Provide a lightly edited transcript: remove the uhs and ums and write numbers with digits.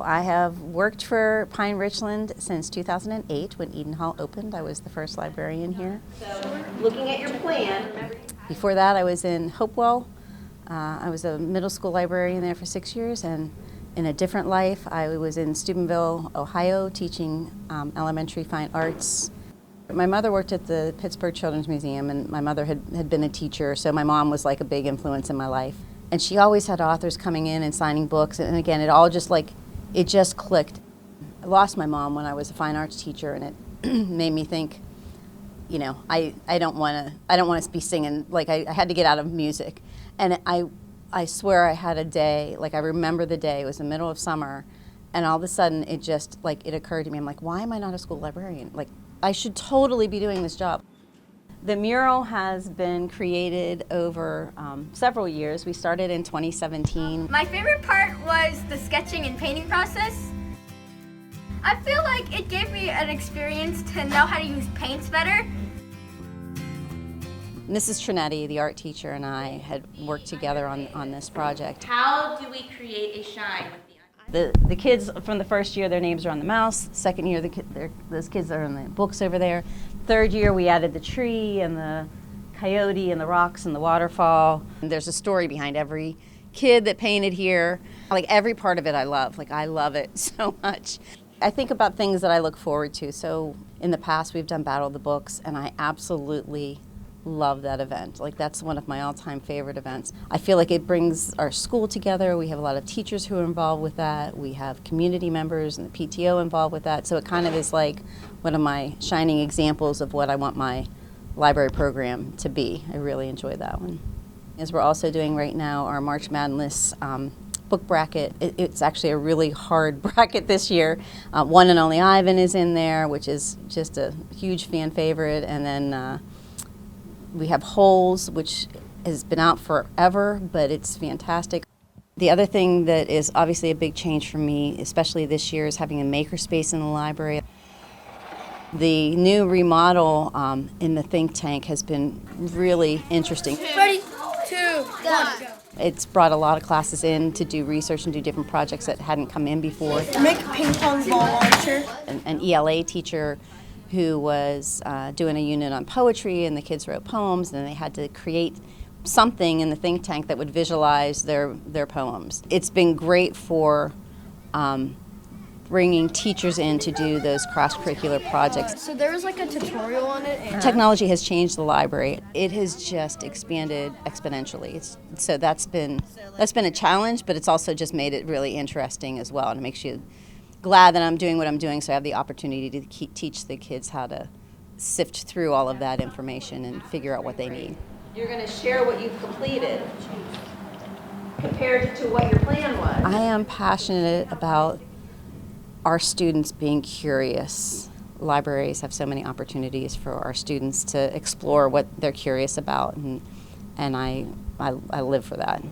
I have worked for Pine Richland since 2008 when Eden Hall opened. I was the first librarian here. So, looking at your plan. Before that, I was in Hopewell. I was a middle school librarian there for 6 years, and in a different life, I was in Steubenville, Ohio, teaching elementary fine arts. My mother worked at the Pittsburgh Children's Museum, and my mother had been a teacher, so my mom was like a big influence in my life. And she always had authors coming in and signing books, and again, it all just it just clicked. I lost my mom when I was a fine arts teacher, and it made me think, you know, I don't want to be singing. Like I had to get out of music, and I swear I had a day. Like I remember the day. It was the middle of summer, and all of a sudden it just it occurred to me. I'm like, why am I not a school librarian? Like I should totally be doing this job. The mural has been created over several years. We started in 2017. My favorite part was the sketching and painting process. I feel like it gave me an experience to know how to use paints better. Mrs. Trinetti, the art teacher, and I had worked together on this project. How do we create a shine with The kids from the first year, their names are on the mouse. Second year, those kids are in the books over there. Third year, we added the tree and the coyote and the rocks and the waterfall. And there's a story behind every kid that painted here. Like every part of it I love. Like I love it so much. I think about things that I look forward to. So in the past, we've done Battle of the Books, and I absolutely love that event. Like that's one of my all-time favorite events. I feel like it brings our school together. We have a lot of teachers who are involved with that. We have community members and the PTO involved with that. So it kind of is like one of my shining examples of what I want my library program to be. I really enjoy that one. As we're also doing right now, our March Madness book bracket. It's actually a really hard bracket this year. One and Only Ivan is in there, which is just a huge fan favorite. And then we have Holes, which has been out forever, but it's fantastic. The other thing that is obviously a big change for me, especially this year, is having a makerspace in the library. The new remodel in the think tank has been really interesting. Ready, 2, 1, go. It's brought a lot of classes in to do research and do different projects that hadn't come in before. Make a ping pong ball launcher. An ELA teacher who was doing a unit on poetry, and the kids wrote poems, and they had to create something in the think tank that would visualize their poems. It's been great for bringing teachers in to do those cross-curricular projects. So there was like a tutorial on it. And Technology has changed the library. It has just expanded exponentially. So that's been a challenge, but it's also just made it really interesting as well, and it makes you glad that I'm doing what I'm doing, so I have the opportunity to teach the kids how to sift through all of that information and figure out what they need. You're going to share what you've completed compared to what your plan was. I am passionate about our students being curious. Libraries have so many opportunities for our students to explore what they're curious about, and I live for that.